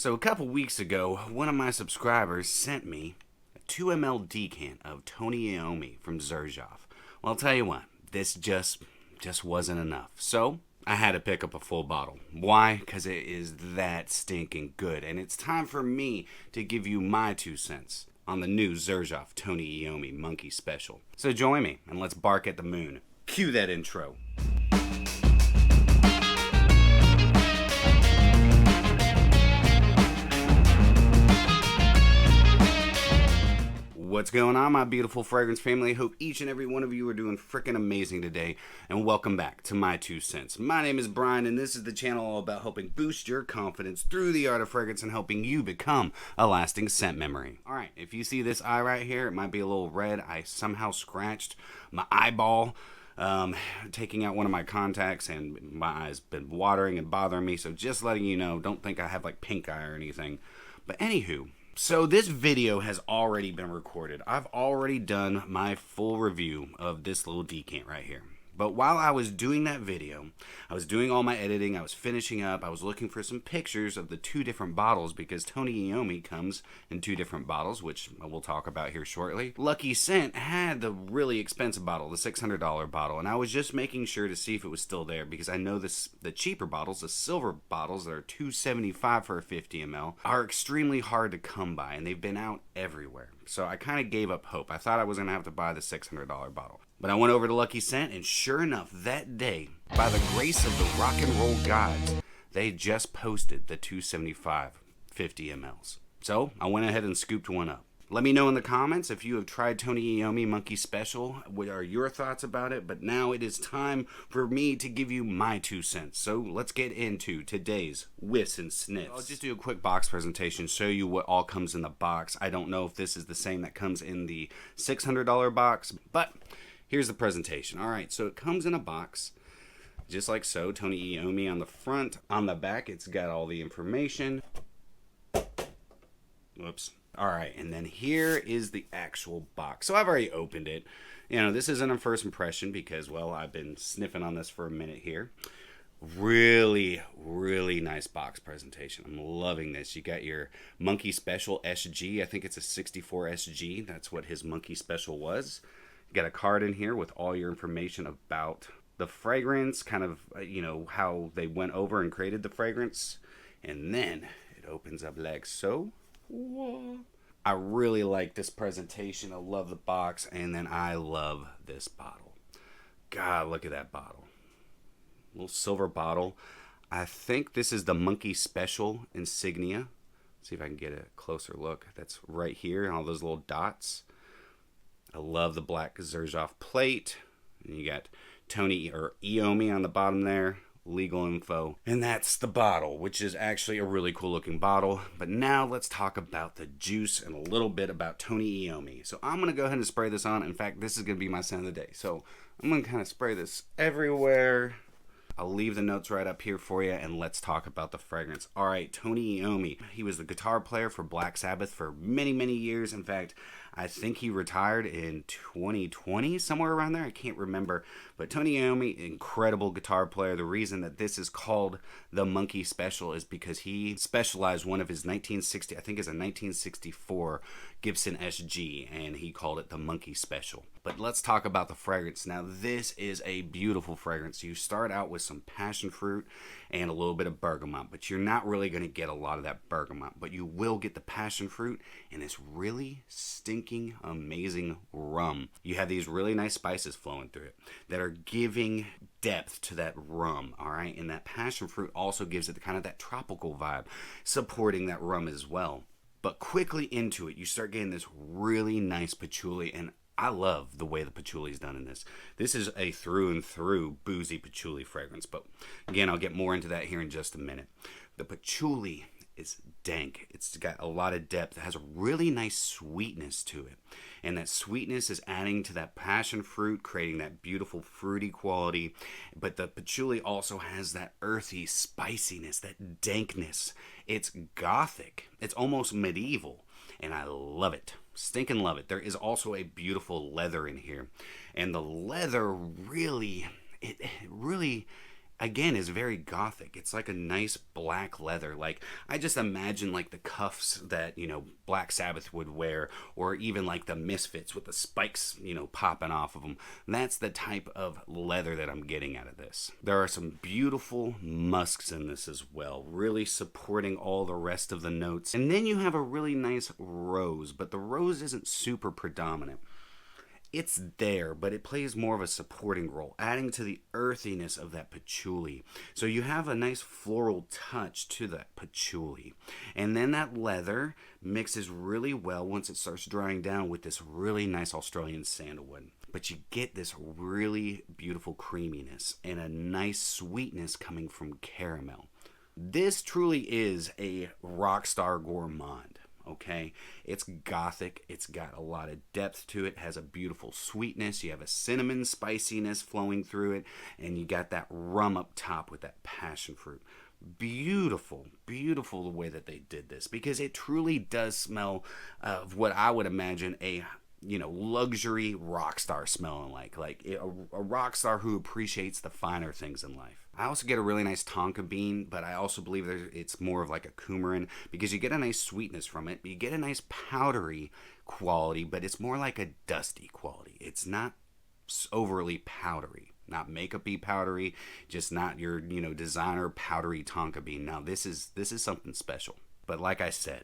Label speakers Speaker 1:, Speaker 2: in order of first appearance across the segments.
Speaker 1: So a couple weeks ago, one of my subscribers sent me a 2 ml decant of Tony Iommi from Xerjoff. Well, I'll tell you what, this just wasn't enough. So I had to pick up a full bottle. Why? Because it is that stinking good. And it's time for me to give you my 2 cents on the new Xerjoff Tony Iommi Monkey Special. So join me and let's bark at the moon. Cue that intro. What's going on, my beautiful fragrance family? I hope each and every one of you are doing freaking amazing today, and welcome back to My 2 Cents. My name is Brian, and this is the channel all about helping boost your confidence through the art of fragrance and helping you become a lasting scent memory. Alright, if you see this eye right here, it might be a little red. I somehow scratched my eyeball taking out one of my contacts, and my eye's been watering and bothering me, so just letting you know, don't think I have like pink eye or anything. But anywho, so this video has already been recorded. I've already done my full review of this little decant right here. But while I was doing that video, I was doing all my editing, I was finishing up, I was looking for some pictures of the 2 different bottles because Tony Iommi comes in 2 different bottles, which we'll talk about here shortly. Luckyscent had the really expensive bottle, the $600 bottle, and I was just making sure to see if it was still there because I know the cheaper bottles, the silver bottles that are $2.75 for a 50 ml, are extremely hard to come by, and they've been out everywhere. So I kind of gave up hope. I thought I was going to have to buy the $600 bottle. But I went over to Luckyscent, and sure enough, that day, by the grace of the rock and roll gods, they just posted the $2.75 50 mls. So I went ahead and scooped one up. Let me know in the comments if you have tried Tony Iommi Monkey Special. What are your thoughts about it? But now it is time for me to give you my 2 cents. So let's get into today's Whiffs and Sniffs. I'll just do a quick box presentation, show you what all comes in the box. I don't know if this is the same that comes in the $600 box, but here's the presentation. Alright, so it comes in a box, just like so. Tony Iommi on the front. On the back, it's got all the information. Whoops. Alright, and then here is the actual box. So I've already opened it. You know, this isn't a first impression because, well, I've been sniffing on this for a minute here. Really, really nice box presentation. I'm loving this. You got your Monkey Special SG. I think it's a 64 SG. That's what his Monkey Special was. You got a card in here with all your information about the fragrance, kind of, you know, how they went over and created the fragrance. And then it opens up like so. Whoa. I really like this presentation. I love the box, and then I love this bottle. God, look at that bottle. Little silver bottle. I think this is the Monkey Special insignia. Let's see if I can get a closer look. That's right here, all those little dots. I love the black Xerjoff plate. And you got Tony or Iommi on the bottom there. Legal info. And that's the bottle, which is actually a really cool looking bottle. But now let's talk about the juice and a little bit about Tony Iommi. So I'm going to go ahead and spray this on. In fact, this is going to be my scent of the day. So I'm going to kind of spray this everywhere. I'll leave the notes right up here for you, and let's talk about the fragrance. All right, Tony Iommi. He was the guitar player for Black Sabbath for many, many years. In fact, I think he retired in 2020, somewhere around there. I can't remember. But Tony Iommi, incredible guitar player. The reason that this is called the Monkey Special is because he specialized one of his 1960, I think it's a 1964 Gibson SG, and he called it the Monkey Special. But let's talk about the fragrance. Now, this is a beautiful fragrance. You start out with some passion fruit and a little bit of bergamot, but you're not really going to get a lot of that bergamot, but you will get the passion fruit and this really stinking amazing rum. You have these really nice spices flowing through it that are giving depth to that rum, all right? And that passion fruit also gives it kind of that tropical vibe, supporting that rum as well. But quickly into it, you start getting this really nice patchouli, and I love the way the patchouli is done in this. This is a through and through boozy patchouli fragrance, but again, I'll get more into that here in just a minute. The patchouli is dank. It's got a lot of depth. It has a really nice sweetness to it, and that sweetness is adding to that passion fruit, creating that beautiful fruity quality. But the patchouli also has that earthy spiciness, that dankness. It's gothic. It's almost medieval, and I love it. Stinking love it. There is also a beautiful leather in here, and the leather really again, is very gothic. It's like a nice black leather. Like, I just imagine like the cuffs that, Black Sabbath would wear, or even like the Misfits with the spikes, popping off of them. That's the type of leather that I'm getting out of this. There are some beautiful musks in this as well, really supporting all the rest of the notes. And then you have a really nice rose, but the rose isn't super predominant. It's there, but it plays more of a supporting role, adding to the earthiness of that patchouli. So you have a nice floral touch to that patchouli. And then that leather mixes really well once it starts drying down with this really nice Australian sandalwood. But you get this really beautiful creaminess and a nice sweetness coming from caramel. This truly is a rockstar gourmand. Okay, it's gothic, it's got a lot of depth to it, has a beautiful sweetness, you have a cinnamon spiciness flowing through it, and you got that rum up top with that passion fruit. Beautiful, beautiful the way that they did this, because it truly does smell of what I would imagine a luxury rock star smelling like a rock star who appreciates the finer things in life. I also get a really nice tonka bean, but I also believe it's more of like a coumarin, because you get a nice sweetness from it. You get a nice powdery quality, but it's more like a dusty quality. It's not overly powdery, not makeup-y powdery, just not your designer powdery tonka bean. Now this is something special. But like I said,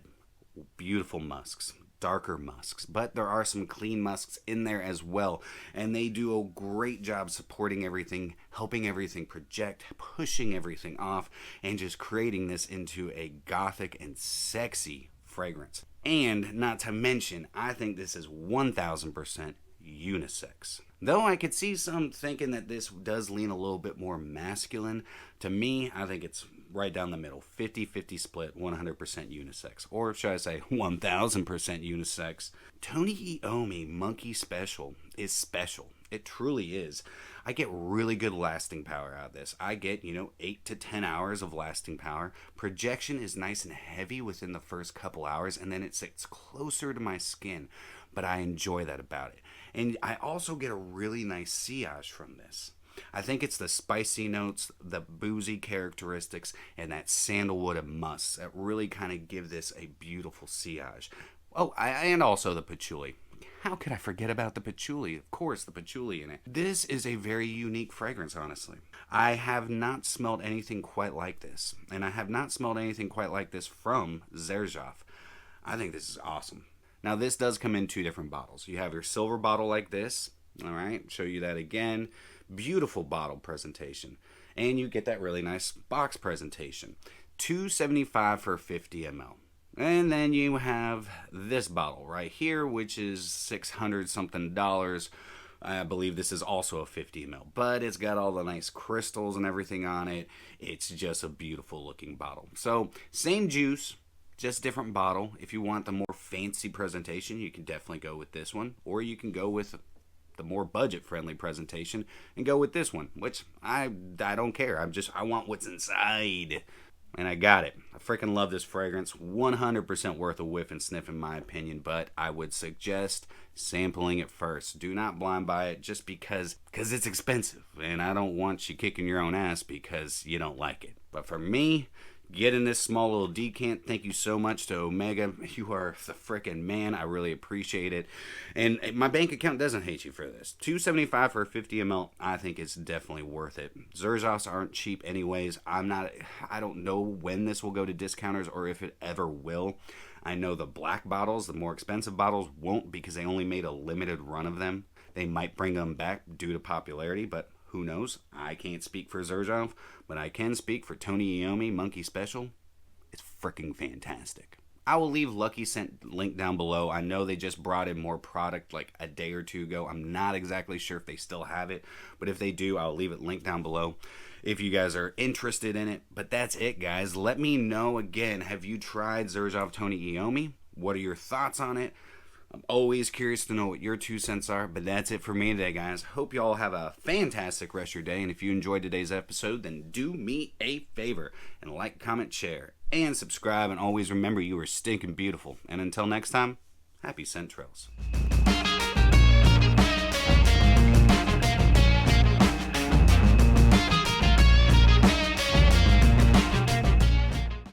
Speaker 1: beautiful musks. Darker musks, but there are some clean musks in there as well, and they do a great job supporting everything, helping everything project, pushing everything off, and just creating this into a gothic and sexy fragrance. And not to mention, I think this is 1000% unisex. Though I could see some thinking that this does lean a little bit more masculine, to me, I think it's right down the middle. 50-50 split, 100% unisex. Or should I say 1000% unisex. Tony Iommi Monkey Special is special. It truly is. I get really good lasting power out of this. I get, 8 to 10 hours of lasting power. Projection is nice and heavy within the first couple hours, and then it sits closer to my skin. But I enjoy that about it. And I also get a really nice sillage from this. I think it's the spicy notes, the boozy characteristics, and that sandalwood and musk that really kind of give this a beautiful sillage. Oh, and also the patchouli. How could I forget about the patchouli? Of course, the patchouli in it. This is a very unique fragrance, honestly. I have not smelled anything quite like this, and I have not smelled anything quite like this from Xerjoff. I think this is awesome. Now, this does come in 2 different bottles. You have your silver bottle like this. All right, show you that again. Beautiful bottle presentation. And you get that really nice box presentation. $2.75 for 50 ml. And then you have this bottle right here, which is $600 something. I believe this is also a 50 ml, but it's got all the nice crystals and everything on it. It's just a beautiful looking bottle. So same juice, just different bottle. If you want the more fancy presentation, you can definitely go with this one, or you can go with the more budget-friendly presentation and go with this one, which I don't care. I want what's inside, and I got it. I freaking love this fragrance. 100% worth a whiff and sniff in my opinion, but I would suggest sampling it first. Do not blind buy it just because it's expensive, and I don't want you kicking your own ass because you don't like it. But for me, getting this small little decant, thank you so much to Omega. You are the frickin' man. I really appreciate it. And my bank account doesn't hate you for this. $2.75 for a 50 ml, I think it's definitely worth it. Xerjoffs aren't cheap anyways. I don't know when this will go to discounters or if it ever will. I know the black bottles, the more expensive bottles, won't because they only made a limited run of them. They might bring them back due to popularity, but who knows? I can't speak for Xerjoff, but I can speak for Tony Iommi Monkey Special. It's freaking fantastic. I will leave Luckyscent link down below. I know they just brought in more product like a day or two ago. I'm not exactly sure if they still have it, but if they do, I'll leave it linked down below if you guys are interested in it. But that's it, guys. Let me know again. Have you tried Xerjoff Tony Iommi? What are your thoughts on it? I'm always curious to know what your 2 cents are, but that's it for me today, guys. Hope you all have a fantastic rest of your day, and if you enjoyed today's episode, then do me a favor and like, comment, share, and subscribe, and always remember you are stinking beautiful. And until next time, happy scent trails.